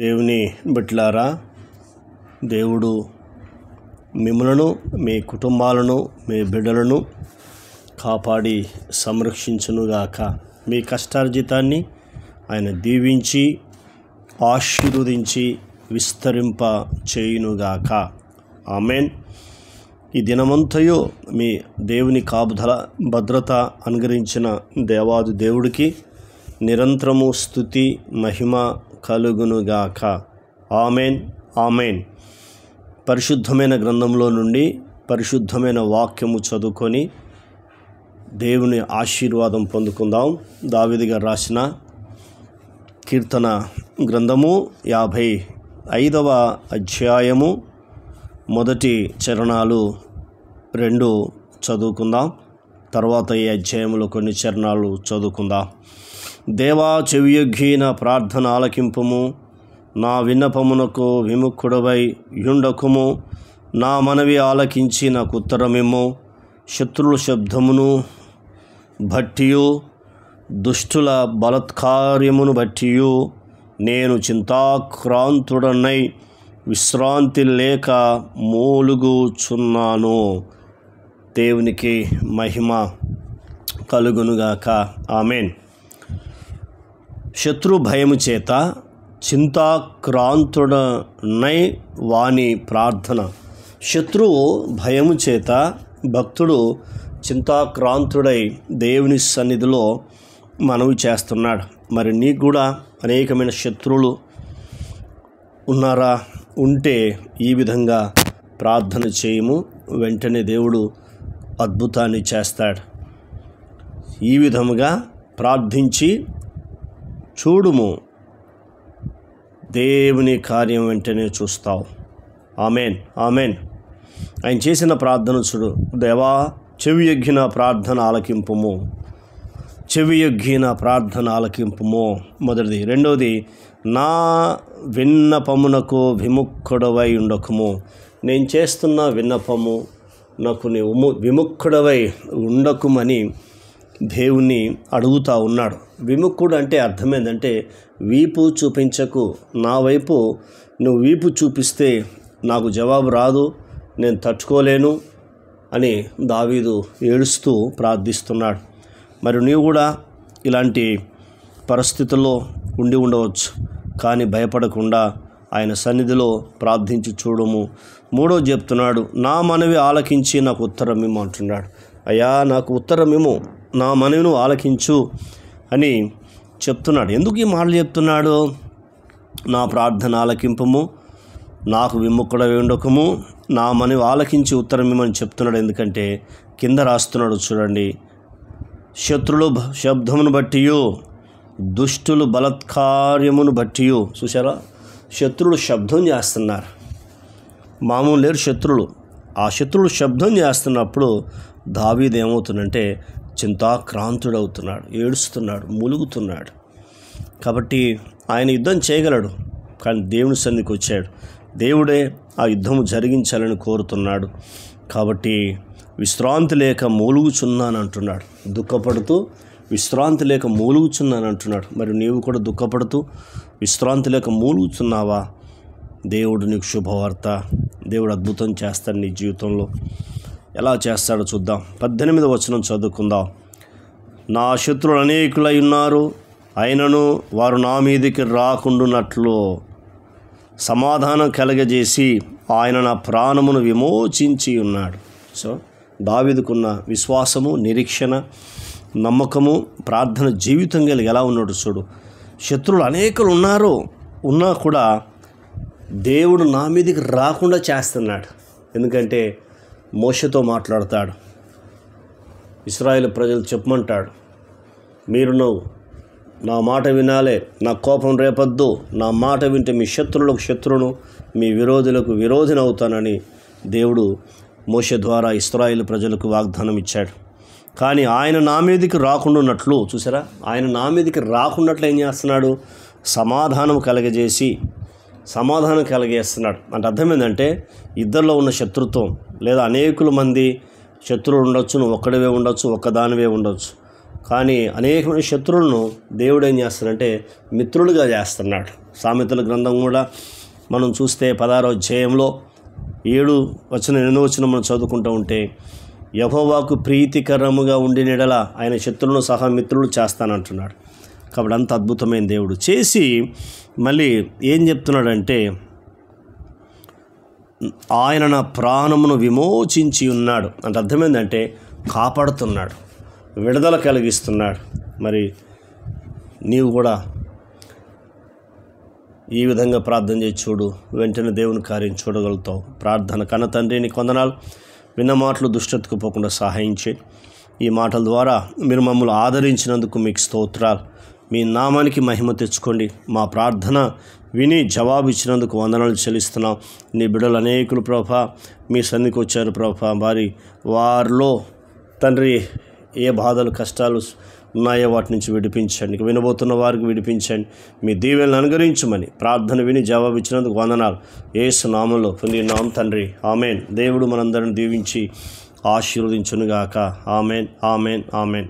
దేవుని బిడ్డలారా, దేవుడు మిమ్మలను, మీ కుటుంబాలను, మీ బిడ్డలను కాపాడి సంరక్షించునుగాక. మీ కష్టార్జితాన్ని ఆయన దీవించి ఆశీర్వదించి విస్తరింప చేయునుగాక. ఆమేన్. ఈ దినమంతయు మీ దేవుని కాపుదల భద్రత అనుగ్రహించిన దేవాది దేవుడికి నిరంతరము స్తుతి మహిమ కలుగునుగాక. ఆమేన్, ఆమేన్. పరిశుద్ధమైన గ్రంథంలో నుండి పరిశుద్ధమైన వాక్యము చదువుకొని దేవుని ఆశీర్వాదం పొందుకుందాం. దావీదు గారు రాసిన కీర్తన గ్రంథము 55వ అధ్యాయము మొదటి చరణాలు 2 చదువుకుందాం. తర్వాత ఈ అధ్యాయంలో కొన్ని చరణాలు చదువుకుందాం. దేవా, చెవియొగ్గి నా ప్రార్థన ఆలకింపుము, నా విన్నపమునకు విముఖుడవై యుండకుము. నా మనవి ఆలకించి నాకు ఉత్తరమిమ్ము. శత్రుల శబ్దమును బట్టియు దుష్టుల బలత్కార్యమును బట్టియు నేను చింతాక్రాంతుడనై విశ్రాంతి లేక మూలుగుచున్నాను. దేవునికి మహిమ కలుగునుగాక. ఆమేన్. శత్రు భయము చేత చింతాక్రాంతుడనై వాని ప్రార్థన. శత్రువు భయము చేత భక్తుడు చింతాక్రాంతుడై దేవుని సన్నిధిలో మనవి చేస్తున్నాడు. మరి నీకు కూడా అనేకమైన శత్రువులు ఉన్నారా? ఉంటే ఈ విధంగా ప్రార్థన చేయము, వెంటనే దేవుడు అద్భుతాన్ని చేస్తాడు. ఈ విధముగా ప్రార్థించి చూడుము, దేవుని కార్యం వెంటనే చూస్తావు. ఆమేన్, ఆమేన్. ఆయన చేసిన ప్రార్థన చూడు. దేవా, చెవియొగ్గిన ప్రార్థన ఆలకింపుము, చెవియొగ్గిన ప్రార్థన ఆలకింపుము. మొదటిది. రెండవది, నా విన్నపమునకు విముఖుడవై ఉండకుము. నేను చేస్తున్న విన్నపము నాకు నీవు విముఖుడవై ఉండకుమని దేవుణ్ణి అడుగుతూ ఉన్నాడు. విముఖుడు అంటే అర్థం ఏంటంటే వీపు చూపించకు. నా వైపు నువ్వు వీపు చూపిస్తే నాకు జవాబు రాదు, నేను తట్టుకోలేను అని దావీదు ఏడుస్తూ ప్రార్థిస్తున్నాడు. మరి నీవు కూడా ఇలాంటి పరిస్థితుల్లో ఉండి ఉండవచ్చు, కానీ భయపడకుండా ఆయన సన్నిధిలో ప్రార్థించి చూడము. మూడో చెప్తున్నాడు, నా మనవి ఆలకించి నాకు ఉత్తరం ఇమ్ము అంటున్నాడు. అయ్యా, నాకు ఉత్తరం ఇమ్ము, నా మనవిను ఆలకించు అని చెప్తున్నాడు. ఎందుకు ఈ మాటలు చెప్తున్నాడు? నా ప్రార్థన ఆలకింపము, నాకు విముఖుడవై ఉండకము, నా మనవి ఆలకించి ఉత్తరం ఇమ్మని చెప్తున్నాడు. ఎందుకంటే కింద రాస్తున్నాడు చూడండి, శత్రులు శబ్దమును బట్టియు దుష్టులు బలత్కార్యమును బట్టియు. చూసారా, శత్రులు శబ్దం చేస్తున్నారు. మామూలు లేరు శత్రులు. ఆ శత్రులు శబ్దం చేస్తున్నప్పుడు దావీదు ఏమవుతుందంటే చింతాక్రాంతుడవుతున్నాడు, ఏడుస్తున్నాడు, మూలుగుతున్నాడు. కాబట్టి ఆయన యుద్ధం చేయగలడు, కానీ దేవుని సన్నిధికి వచ్చాడు. దేవుడే ఆ యుద్ధము జరిగించాలని కోరుతున్నాడు. కాబట్టి విశ్రాంతి లేక మూలుగుచున్నాను అంటున్నాడు. దుఃఖపడుతూ విశ్రాంతి లేక మూలుగుచున్నాను అంటున్నాడు. మరి నీవు కూడా దుఃఖపడుతూ విశ్రాంతి లేక మూలుగుచున్నావా? దేవుడు నీకు శుభవార్త. దేవుడు అద్భుతం చేస్తాడు నీ జీవితంలో. ఎలా చేస్తాడో చూద్దాం. 18వ వచనం చదువుకుందాం. నా శత్రువులు అనేకులై ఉన్నారు, అయినను వారు నా మీదికి రాకుండునట్లు సమాధానం కలగజేసి ఆయన నా ప్రాణమును విమోచించి ఉన్నాడు. సో దావీదుకున్న విశ్వాసము, నిరీక్షణ, నమ్మకము, ప్రార్థన జీవితం కలిగి ఎలా ఉన్నాడు చూడు. శత్రువులు అనేకులు ఉన్నా కూడా దేవుడు నా మీదికి రాకుండా చేస్తున్నాడు. ఎందుకంటే మోషేతో మాట్లాడతాడు. ఇశ్రాయేలు ప్రజలు చెప్పమంటాడు, మీరు నా మాట వినాలే, నా కోపం రేపొద్దు, నా మాట వింటే మీ శత్రువులకు శత్రువును, మీ విరోధులకు విరోధిని అవుతానని దేవుడు మోషే ద్వారా ఇశ్రాయేలు ప్రజలకు వాగ్దానం ఇచ్చాడు. కానీ ఆయన నా మీదకి రాకుండా ఉన్నట్లు, చూసారా, ఆయన నా మీదకి రాకున్నట్లు ఏం చేస్తున్నాడు? సమాధానం కలిగేస్తున్నాడు. అంటే అర్థం ఏంటంటే ఇద్దరిలో ఉన్న శత్రుత్వం, లేదా అనేకుల మంది శత్రువులు ఉండొచ్చు, నువ్వు ఒక్కడివే ఉండొచ్చు, ఒక్కదానివే ఉండొచ్చు. కానీ అనేకమైన శత్రువులను దేవుడు ఏం చేస్తాడంటే మిత్రులుగా చేస్తున్నాడు. సామెతల గ్రంథం కూడా మనం చూస్తే 16వ అధ్యాయంలో 7 మనం చదువుకుంటూ ఉంటే, యెహోవాకు ప్రీతికరముగా ఉండిన యెడల ఆయన శత్రువులను సహా మిత్రులు చేస్తానంటున్నాడు. కాబట్టి అంత అద్భుతమైన దేవుడు చేసి మళ్ళీ ఏం చెప్తున్నాడంటే, ఆయన నా ప్రాణమును విమోచించి ఉన్నాడు అంటే అర్థమైందంటే కాపాడుతున్నాడు, విడుదల కలిగిస్తున్నాడు. మరి నీవు కూడా ఈ విధంగా ప్రార్థన చేసి చూడు, వెంటనే దేవుని కార్యం చూడగలుగుతావు. ప్రార్థన. కన్న తండ్రి, నీకు వందనాలు. విన్న మాటలు దుష్టతకు పోకుండా సహాయం చేయి. ఈ మాటల ద్వారా మీరు మమ్మల్ని ఆదరించినందుకు మీకు స్తోత్రాలు. మీ నామానికి మహిమ తెచ్చుకోండి. మా ప్రార్థన విని జవాబు ఇచ్చినందుకు వందనాలు చెల్లిస్తున్నాం. నీ బిడ్డలు అనేకులు ప్రభా మీ సన్నిధికి వచ్చారు ప్రభా. వారిలో తండ్రి ఏ బాధలు కష్టాలు ఉన్నాయో వాటి నుంచి విడిపించండి. వినబోతున్న వారికి విడిపించండి. మీ దీవెనలను అనుగ్రహించమని ప్రార్థన విని జవాబు ఇచ్చినందుకు వందనాలు. యేసు నామములో పొందినాం తండ్రి. ఆమెన్. దేవుడు మనందరిని దీవించి ఆశీర్వదించునుగాక. Amen, amen, amen.